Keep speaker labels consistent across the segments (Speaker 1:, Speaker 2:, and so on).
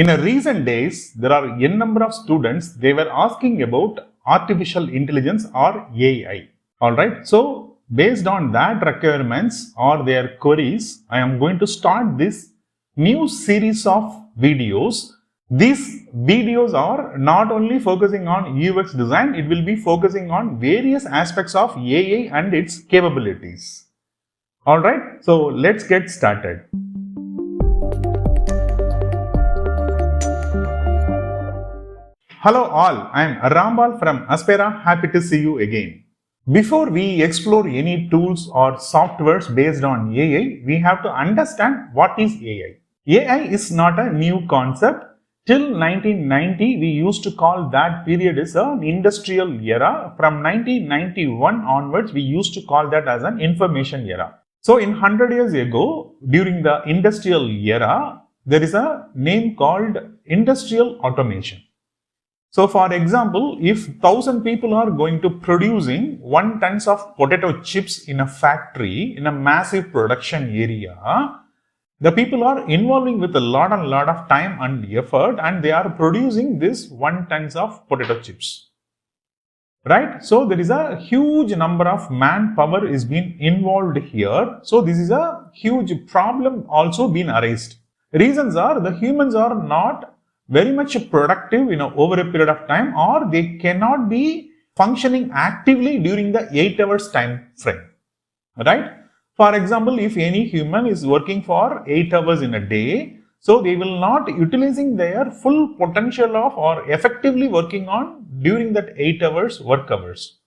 Speaker 1: In a recent days, there are n number of students, they were asking about artificial intelligence or AI. Alright, so based on that requirements or their queries, I am going to start this new series of videos. These videos are not only focusing on UX design, it will be focusing on various aspects of AI and its capabilities. Alright, so let's get started. Hello all, I am Rambal from Aspira, happy to see you again. Before we explore any tools or softwares based on AI, we have to understand what is AI. AI is not a new concept. Till 1990, we used to call that period as an industrial era. From 1991 onwards, we used to call that as an information era. So in 100 years ago, during the industrial era, there is a name called industrial automation. So for example, if 1000 people are going to producing 1 tons of potato chips in a factory, in a massive production area, the people are involving with a lot of time and effort, and they are producing this 1 tons of potato chips. Right? So there is a huge number of manpower is being involved here. So this is a huge problem also being raised. Reasons are the humans are not very much productive over a period of time, or they cannot be functioning actively during the 8 hours time frame. Right? For example, if any human is working for 8 hours in a day, so they will not utilizing their full potential of or effectively working on during that 8 hours work hours.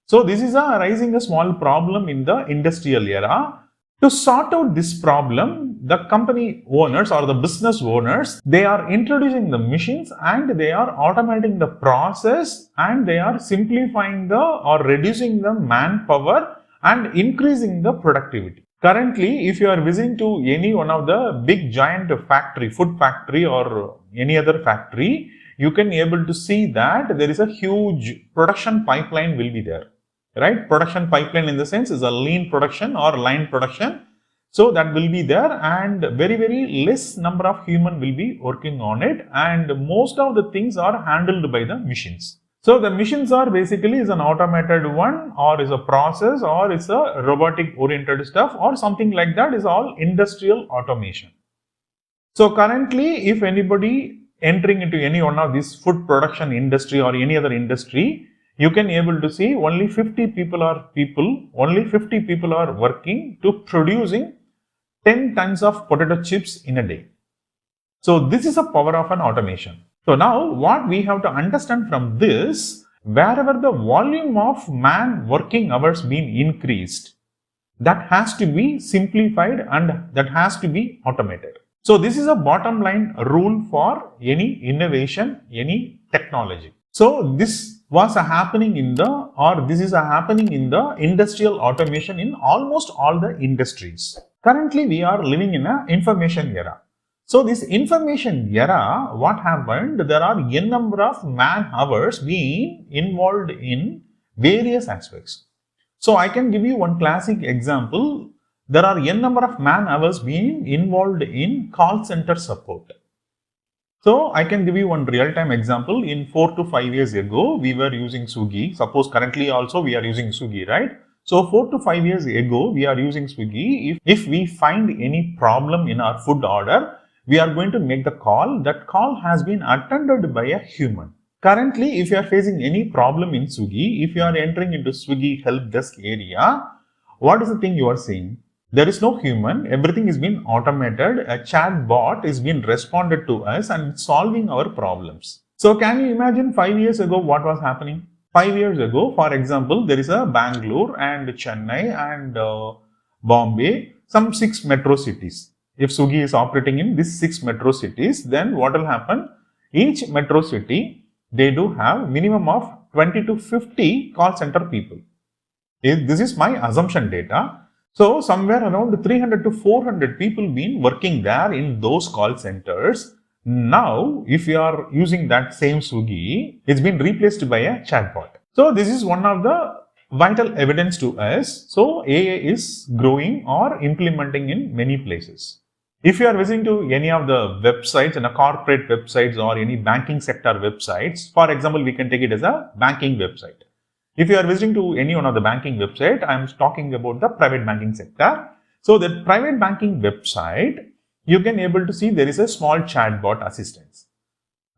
Speaker 1: So this is raising a small problem in the industrial era. To sort out this problem, the company owners or the business owners, they are introducing the machines and they are automating the process, and they are simplifying or reducing the manpower and increasing the productivity. Currently, if you are visiting to any one of the big giant factory, food factory or any other factory, you can able to see that there is a huge production pipeline will be there. Right? Production pipeline in the sense is a lean production or line production. So that will be there, and very less number of human will be working on it, and most of the things are handled by the machines. So the machines are basically is an automated one, or is a process, or is a robotic oriented stuff, or something like that is all industrial automation. So currently, if anybody entering into any one of these food production industry or any other industry, you can able to see only 50 people are working to producing 10 tons of potato chips in a day. So this is a power of an automation. So now what we have to understand from this, wherever the volume of man working hours being increased, that has to be simplified and that has to be automated. So this is a bottom line rule for any innovation, any technology. So this was happening in the industrial automation in almost all the industries. Currently, we are living in an information era. So this information era, what happened? There are n number of man hours being involved in various aspects. So I can give you one classic example. There are n number of man hours being involved in call center support. So I can give you one real-time example. In 4 to 5 years ago, we were using Swiggy. Suppose currently also we are using Swiggy, right? So 4 to 5 years ago, we are using Swiggy. If we find any problem in our food order, we are going to make the call. That call has been attended by a human. Currently, if you are facing any problem in Swiggy, if you are entering into Swiggy help desk area, what is the thing you are seeing? There is no human, everything is being automated, a chat bot is being responded to us and solving our problems. So can you imagine 5 years ago what was happening? 5 years ago, for example, there is a Bangalore and Chennai and Bombay, some 6 metro cities. If Swiggy is operating in these 6 metro cities, then what will happen? Each metro city, they do have minimum of 20 to 50 call center people. This is my assumption data. So somewhere around 300 to 400 people been working there in those call centers. Now, if you are using that same Swiggy, it's been replaced by a chatbot. So this is one of the vital evidence to us. So AI is growing or implementing in many places. If you are visiting to any of the websites, corporate websites or any banking sector websites, for example, we can take it as a banking website. If you are visiting to any one of the banking website, I am talking about the private banking sector. So the private banking website, you can able to see there is a small chatbot assistance,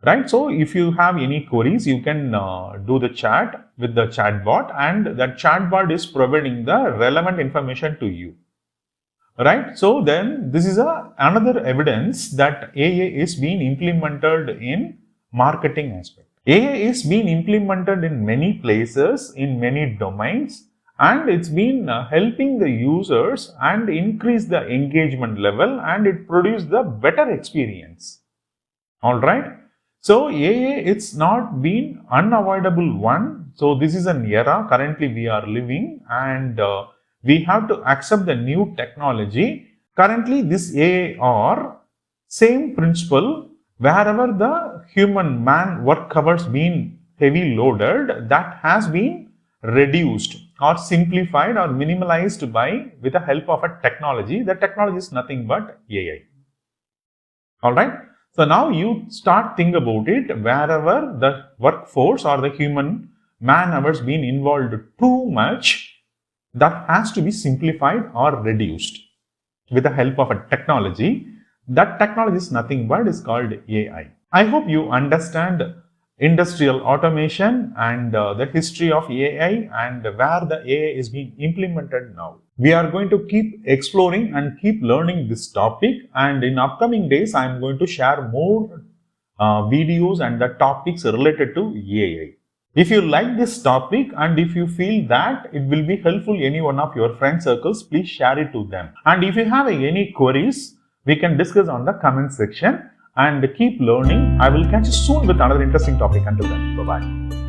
Speaker 1: right? So if you have any queries, you can do the chat with the chatbot, and that chatbot is providing the relevant information to you. Right. So then this is another evidence that AI is being implemented in marketing aspect. AI is being implemented in many places, in many domains, and it's been helping the users and increase the engagement level, and it produce the better experience. All right. So AI, it's not been unavoidable one. So this is an era currently we are living, and we have to accept the new technology. Currently, this AI or same principle, wherever the human man work hours been heavy loaded, that has been reduced or simplified or minimalized by with the help of a technology. The technology is nothing but AI. All right. So now you start think about it, wherever the workforce or the human man hours been involved too much, that has to be simplified or reduced with the help of a technology. That technology is nothing but is called AI. I hope you understand industrial automation and the history of AI and where the AI is being implemented now. We are going to keep exploring and keep learning this topic, and in upcoming days I am going to share more videos and the topics related to AI. If you like this topic and if you feel that it will be helpful any one of your friend circles, please share it to them. And if you have any queries, we can discuss on the comment section, and keep learning. I will catch you soon with another interesting topic. Until then, bye-bye.